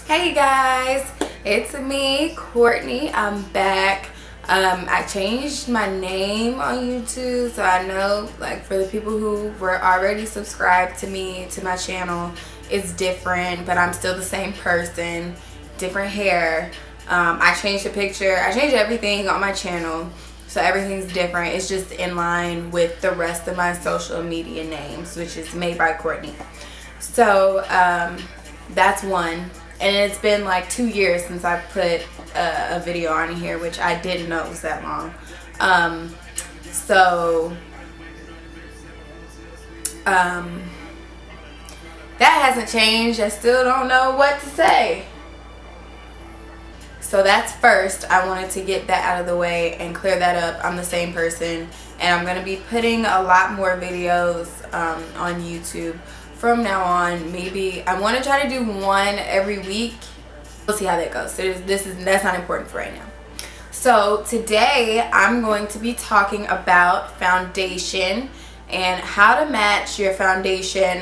Hey guys, it's me, Courtney. I'm back. I changed my name on YouTube, so I know, like, for the people who were already subscribed to me, to my channel, it's different, but I'm still the same person, different hair. I changed the picture. I changed everything on my channel, so everything's different. It's just in line with the rest of my social media names, which is made by Courtney. So that's one. And it's been like 2 years since I put a video on here, which I didn't know it was that long. That hasn't changed. I still don't know what to say. So that's first. I wanted to get that out of the way and clear that up. I'm the same person, and I'm going to be putting a lot more videos on YouTube from now on. Maybe I want to try to do one every week. We'll see how that goes. So that's not important for right now. So today I'm going to be talking about foundation and how to match your foundation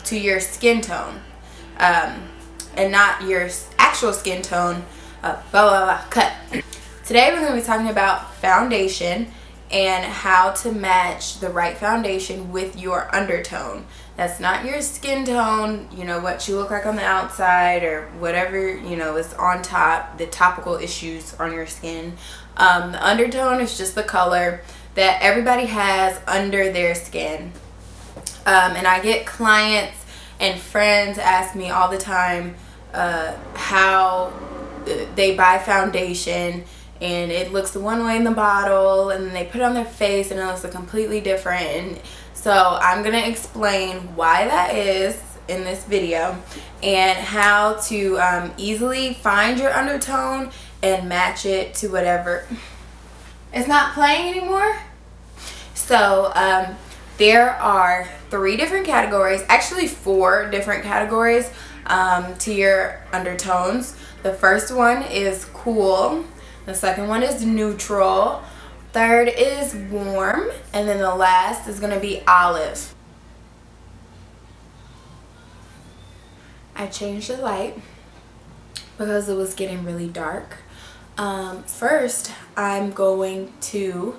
to your skin tone, and not your actual skin tone. Blah blah blah. Cut. Today we're going to be talking about foundation and how to match the right foundation with your undertone. That's not your skin tone, you know, what you look like on the outside or whatever, you know, is on top, the topical issues on your skin. The undertone is just the color that everybody has under their skin. And I get clients and friends ask me all the time how they buy foundation and it looks the one way in the bottle, and then they put it on their face and it looks completely different. And so I'm going to explain why that is in this video and how to easily find your undertone and match it to whatever. It's not playing anymore. So there are 3 different categories, actually 4 different categories to your undertones. The first one is cool. The second one is neutral. Third is warm. And then the last is going to be olive. I changed the light because it was getting really dark. First, I'm going to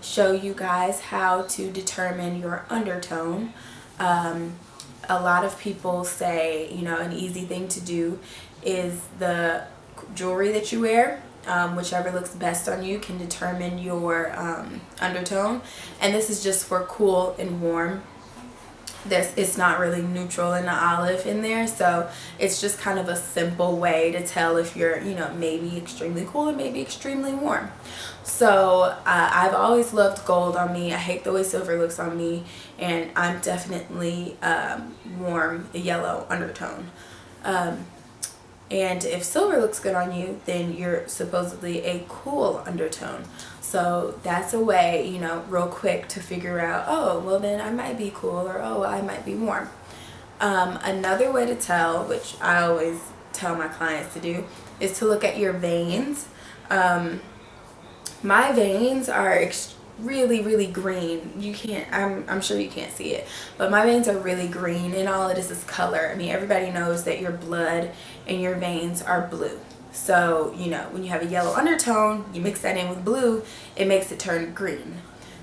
show you guys how to determine your undertone. A lot of people say, you know, an easy thing to do is the jewelry that you wear. Whichever looks best on you can determine your undertone. And this is just for cool and warm. It's not really neutral and the olive in there, so it's just kind of a simple way to tell if you're, you know, maybe extremely cool or maybe extremely warm. So I've always loved gold on me. I hate the way silver looks on me, and I'm definitely warm yellow undertone. And if silver looks good on you, then you're supposedly a cool undertone. So that's a way, you know, real quick to figure out, oh, well then I might be cool, or oh, I might be warm. Another way to tell, which I always tell my clients to do, is to look at your veins. My veins are really green. You can't, I'm sure you can't see it, but my veins are really green, and all it is color. I mean, everybody knows that your blood and your veins are blue. So, you know, when you have a yellow undertone, you mix that in with blue, it makes it turn green.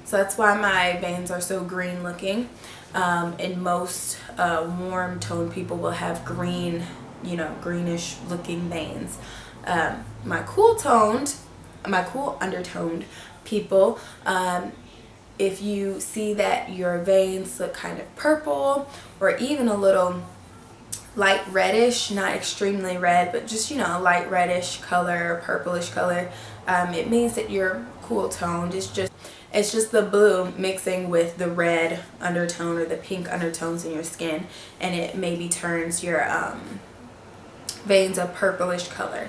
So that's why my veins are so green looking. And most warm tone people will have green, you know, greenish looking veins. My cool undertoned people, if you see that your veins look kind of purple or even a little light reddish, not extremely red, but just, you know, light reddish color, purplish color, it means that you're cool toned. It's just the blue mixing with the red undertone or the pink undertones in your skin, and it maybe turns your veins a purplish color.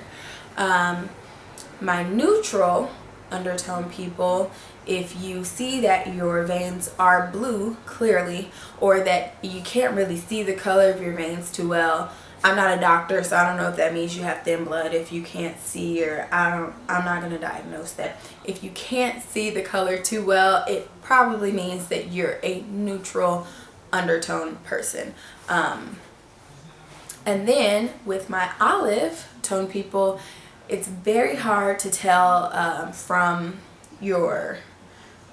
My neutral undertone people, if you see that your veins are blue clearly, or that you can't really see the color of your veins too well. I'm not a doctor, so I don't know if that means you have thin blood. If you can't see, or I'm not going to diagnose that. If you can't see the color too well, it probably means that you're a neutral undertone person. And then with my olive tone people, it's very hard to tell from your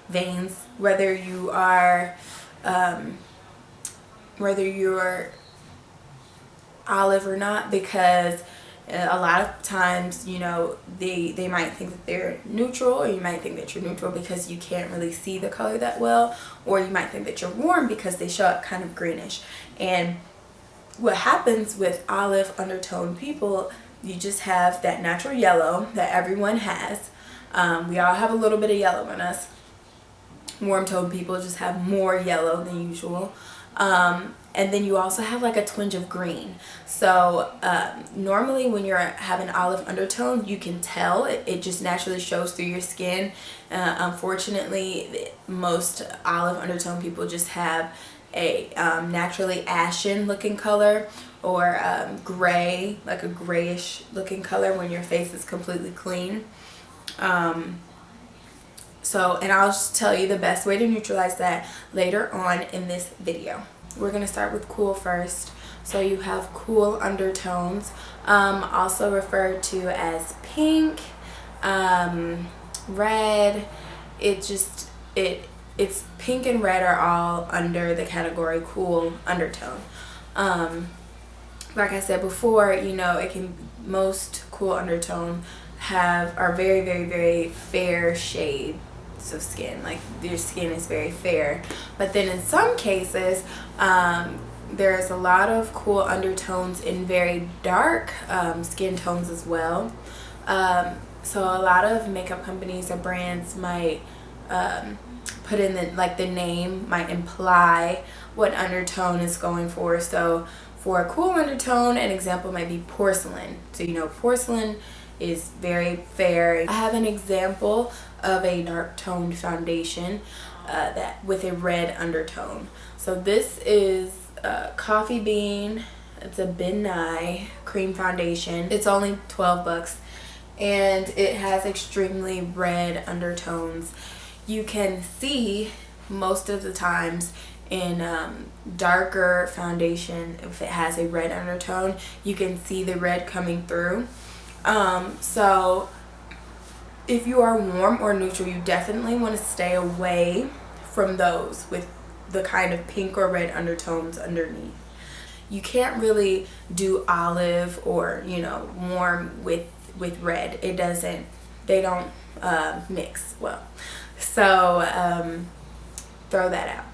veins whether you're olive or not, because a lot of times, you know, they might think that they're neutral, or you might think that you're neutral because you can't really see the color that well, or you might think that you're warm because they show up kind of greenish. And what happens with olive undertone people, you just have that natural yellow that everyone has. We all have a little bit of yellow in us. Warm tone people just have more yellow than usual. And then you also have like a twinge of green. So normally when you're having olive undertone, you can tell it just naturally shows through your skin. Unfortunately, most olive undertone people just have a naturally ashen looking color, or gray, like a grayish looking color when your face is completely clean. And I'll just tell you the best way to neutralize that later on in this video. We're going to start with cool first. So you have cool undertones, also referred to as pink, red. It's pink and red are all under the category cool undertone. Like I said before, you know, most cool undertone are very, very, very fair shades of skin. Like your skin is very fair. But then in some cases, there's a lot of cool undertones in very dark skin tones as well. So a lot of makeup companies or brands might put in the name might imply what undertone is going for. So for a cool undertone, an example might be porcelain. So you know, porcelain is very fair. I have an example of a dark toned foundation that with a red undertone. So this is Coffee Bean. It's a Ben Nye cream foundation. It's only 12 bucks and it has extremely red undertones. You can see most of the times in darker foundation, if it has a red undertone, you can see the red coming through. So if you are warm or neutral, you definitely want to stay away from those with the kind of pink or red undertones underneath. You can't really do olive or, you know, warm with red. They don't mix well. So throw that out.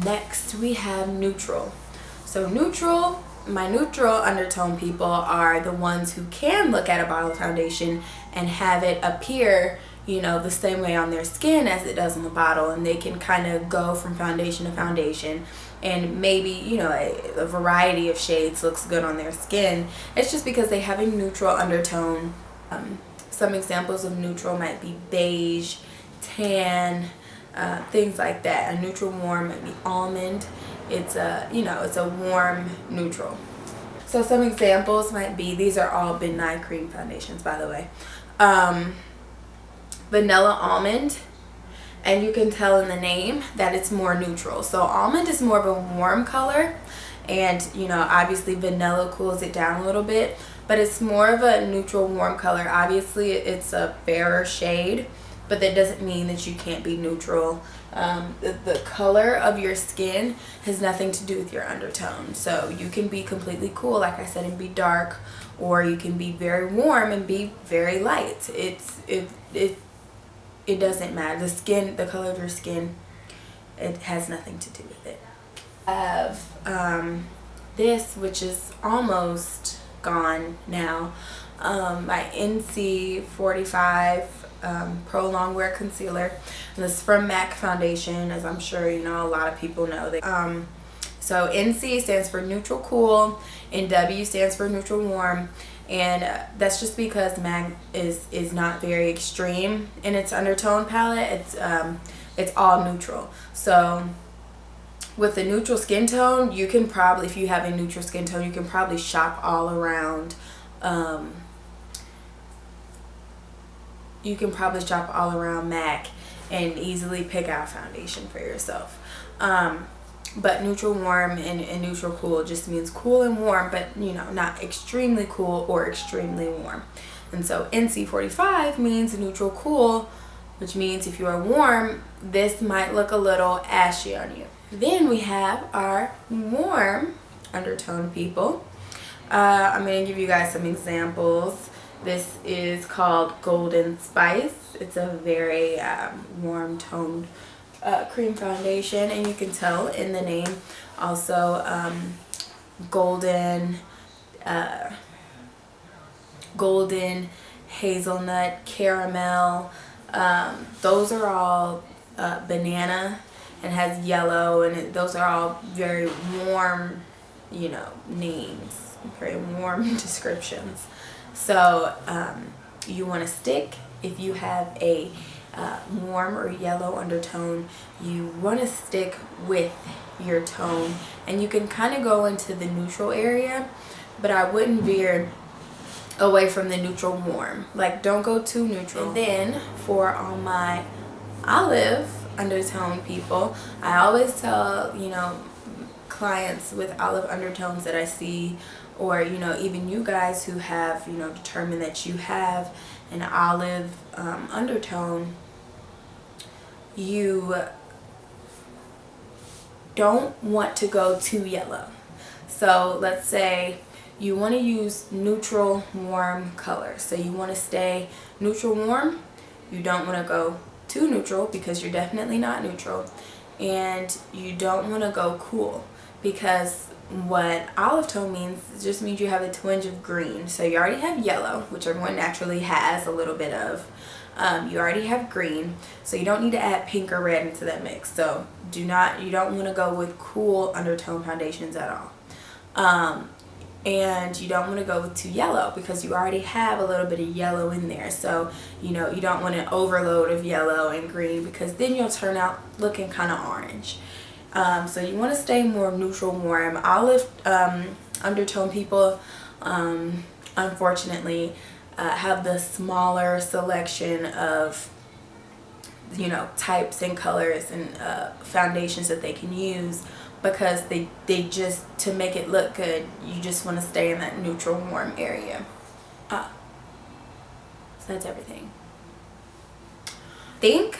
Next we have neutral. So my neutral undertone people are the ones who can look at a bottle foundation and have it appear, you know, the same way on their skin as it does in the bottle, and they can kind of go from foundation to foundation, and maybe, you know, a variety of shades looks good on their skin. It's just because they have a neutral undertone. Some examples of neutral might be beige, tan, things like that. A neutral warm might be almond. It's a warm neutral. So some examples might be, these are all Ben Nye cream foundations, by the way. Vanilla almond, and you can tell in the name that it's more neutral. So almond is more of a warm color, and you know, obviously vanilla cools it down a little bit, but it's more of a neutral warm color. Obviously it's a fairer shade, but that doesn't mean that you can't be neutral. The color of your skin has nothing to do with your undertone. So you can be completely cool, like I said, and be dark, or you can be very warm and be very light. It doesn't matter. The color of your skin, it has nothing to do with it. I have this, which is almost gone now, my NC45 Pro Longwear Concealer, and this is from MAC Foundation, as I'm sure you know, a lot of people know that. So NC stands for neutral cool, and W stands for neutral warm, and that's just because MAC is not very extreme in its undertone palette. It's all neutral. So with the neutral skin tone, you can probably, if you have a neutral skin tone, you can probably shop all around. You can probably shop all around MAC and easily pick out foundation for yourself. But neutral warm and neutral cool just means cool and warm, but you know, not extremely cool or extremely warm. And so NC45 means neutral cool, which means if you are warm, this might look a little ashy on you. Then we have our warm undertone people. I'm going to give you guys some examples. This is called Golden Spice. It's a very warm toned cream foundation, and you can tell in the name. Also golden hazelnut, caramel, those are all banana, and has yellow, and those are all very warm, you know, names, very warm descriptions. So you want to stick, if you have a warm or yellow undertone, you want to stick with your tone, and you can kind of go into the neutral area, but I wouldn't veer away from the neutral warm. Like, don't go too neutral. And then for all my olive undertone people, I always tell, you know, clients with olive undertones that I see, or you know, even you guys who have, you know, determined that you have an olive undertone, you don't want to go too yellow. So let's say you want to use neutral warm colors, so you want to stay neutral warm. You don't want to go too neutral because you're definitely not neutral, and you don't want to go cool, because what olive tone means, it just means you have a twinge of green. So you already have yellow, which everyone naturally has a little bit of. You already have green, so you don't need to add pink or red into that mix. So you don't want to go with cool undertone foundations at all. And you don't want to go with too yellow because you already have a little bit of yellow in there. So you know, you don't want an overload of yellow and green, because then you'll turn out looking kind of orange. So you want to stay more neutral warm. Olive undertone people unfortunately have the smaller selection of, you know, types and colors and foundations that they can use, because they just, to make it look good, you just want to stay in that neutral warm area. So that's everything. Think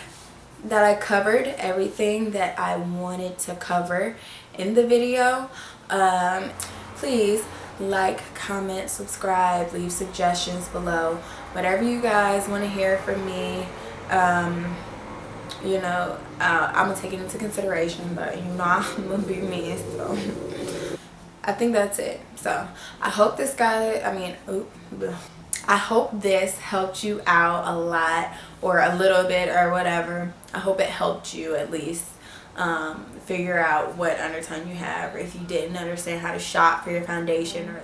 that I covered everything that I wanted to cover in the video. Please like, comment, subscribe, leave suggestions below, whatever you guys want to hear from me. You know, I'm gonna take it into consideration, but you know, I'm gonna be me. So I think that's it. So I hope this I hope this helped you out a lot, or a little bit, or whatever. I hope it helped you at least figure out what undertone you have, or if you didn't understand how to shop for your foundation.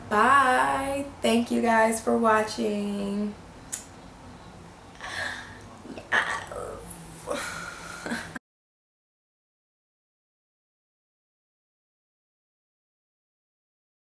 Bye. Thank you guys for watching.